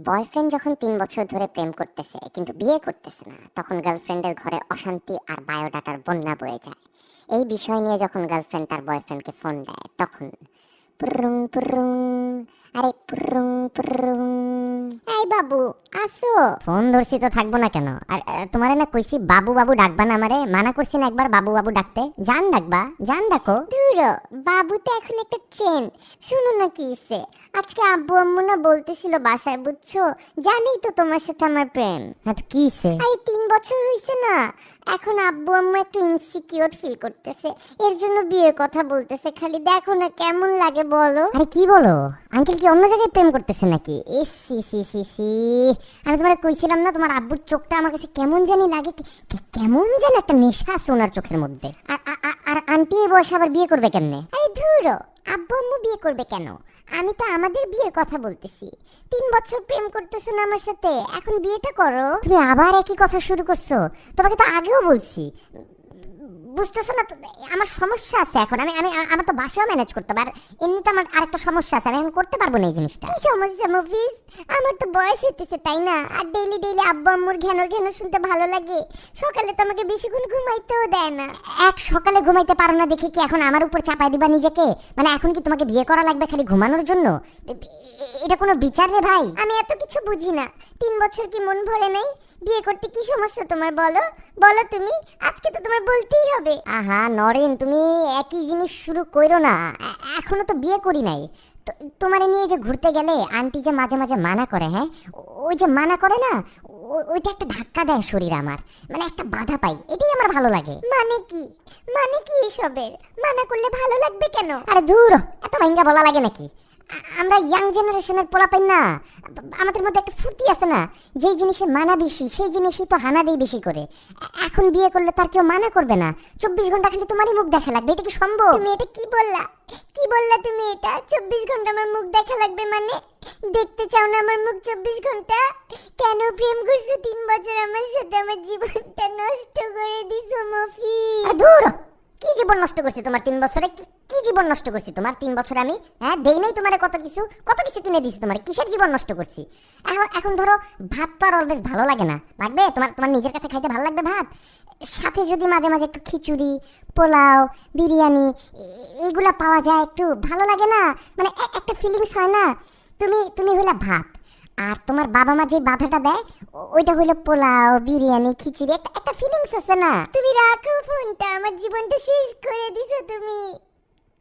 Boyfriend যখন ৩ বছর ধরে প্রেম করতেছে কিন্তু বিয়ে করতেছে না, তখন গার্লফ্রেন্ডের ঘরে অশান্তি আর বায়োডাটার বন্যা বয়ে যায়। এই বিষয় নিয়ে যখন গার্লফ্রেন্ড তার বয়ফ্রেন্ডকে ফোন দেয়, তখন পুরুং পুরুং, আরে পুরুং পুরুং, এই বাবু আসো। ফোন ধরছি তো থাকবো না কেন? আর তোমারে না কইছি বাবু বাবু ডাকবা না, আমারে মানা করছি না একবার বাবু বাবু ডাকতে? জান ডাকবা, জান ডাকো। দূর, বাবু তো এখন একটা ট্রেন্ড। শুনো না কি হইছে, আজকে আব্বু আম্মু না বলতেছিল বাসায়, বুঝছো? জানেই তো তোমার সাথে আমার প্রেম। হ্যাঁ তো কি হইছে? আরে ৩ বছর হইছে না, এখন আব্বু আম্মু একটু ইনসিকিউর ফিল করতেছে, এর জন্য বিয়ের কথা বলতেছে। খালি দেখো না কেমন লাগে বলো। আরে কি বলো? আঙ্কেল কি অন্য জায়গায় প্রেম করতেছে নাকি? ইস সি সি সি সি, আমি তোমার কইছিলাম না তোমার আব্বুর চোখটা আমার কাছে কেমন জানি লাগে, কেমন যেন একটা নেশা আছে ওনার চোখের মধ্যে। আর আন্টি এই বয়সে আবার বিয়ে করবে কেমনে? আরে ধুরো, আব্বু আম্মু বিয়ে করবে কেন? আমি তো আমাদের বিয়ের কথা বলতেছি। ৩ বছর প্রেম করতেছো না আমার সাথে, এখন বিয়েটা করো। তুমি আবার একই কথা শুরু করছো, তোমাকে তো আগেও বলছি। বুঝতেছো না? আমার সমস্যা আছে এখন, আমি আমি আমার তো বাসাও ম্যানেজ করতে হবে, আর এমনিতে আমার আরেকটা সমস্যা আছে, আমি এখন করতে পারবো না এই জিনিসটা। কি সমস্যা মফিজ? আমার তো বয়স হইতেছে তাই না, আর ডেইলি ডেইলি আব্বু আম্মুর ঘ্যানোর ঘ্যানো শুনতে ভালো লাগে। সকালে তো আমাকে বেশিক্ষণ ঘুমাইতেও দেয় না। এক সকালে ঘুমাইতে পারো না দেখে কি এখন আমার উপর চাপাই দিবা নিজেকে? মানে এখন কি তোমাকে বিয়ে করা লাগবে খালি ঘুমানোর জন্য? এটা কোনো বিচার রে ভাই? আমি এত কিছু বুঝি না। ৩ বছর কি মন ভরে নাই? বিয়ে করতে কি সমস্যা তোমার বলো? বলো তুমি, আজকে তো তোমার বলতেই হবে। আহা নরেন, তুমি একই জিনিস শুরু কইরো না। এখনো তো বিয়ে করি নাই। তোমারে নিয়ে যে ঘুরতে গেলে আন্টি যে মাঝে মাঝে মানা করে, হ্যাঁ ওই যে মানা করে না, ওইটা একটা ধাক্কা দেয় শরীর আমার, মানে একটা বাধা পাই, এটাই আমার ভালো লাগে। মানে কি? মানে কি এসবের? মানা করলে ভালো লাগবে কেন? আরে দূর, এত ভাঙ্গা বলা লাগে নাকি? আমরা ইয়াং জেনারেশনের পোলাপাই না, আমাদের মধ্যে একটা ফুর্তি আছে না, যেই জিনিসে মানা বেশি সেই জিনিসই তো হানা দেই বেশি করে। এখন বিয়ে করলে তার কেউ মানা করবে না, ২৪ ঘন্টা খালি তোমারই মুখ দেখা লাগবে, এটা কি সম্ভব? তুমি এটা কি বললা? কি বললা তুমি এটা? ২৪ ঘন্টা আমার মুখ দেখা লাগবে মানে? দেখতে চাও না আমার মুখ ২৪ ঘন্টা? কেন প্রেম করছো ৩ বছর আমার সাথে, আমার জীবনটা নষ্ট করে দিছো মফি। দূর, কি জীবন নষ্ট করছি তোমার ৩ বছরে? কি জীবন নষ্ট করছি তোমার ৩ বছরে আমি? হ্যাঁ দেই নাই তোমারে কত কিছু কিনে দিছি তোমার, কিসের জীবন নষ্ট করছি? এখন ধরো ভাত তো আর অলওয়েজ ভালো লাগে না, লাগবে তোমার তোমার নিজের কাছে খাইতে ভালো লাগবে ভাত, সাথে যদি মাঝে মাঝে একটু খিচুড়ি, পোলাও, বিরিয়ানি এইগুলা পাওয়া যায়, একটু ভালো লাগে না? মানে একটা ফিলিংস হয় না? তুমি তুমি হইলা ভাত, আর তোমার বাবা মা যে বাধাটা দেয় ওইটা হইলো পোলাও, বিরিয়ানি, খিচুড়ি, একটা ফিলিংস আছে না? তুমি রাখো ফোনটা, আমার জীবনটা শেষ করে দিছো তুমি।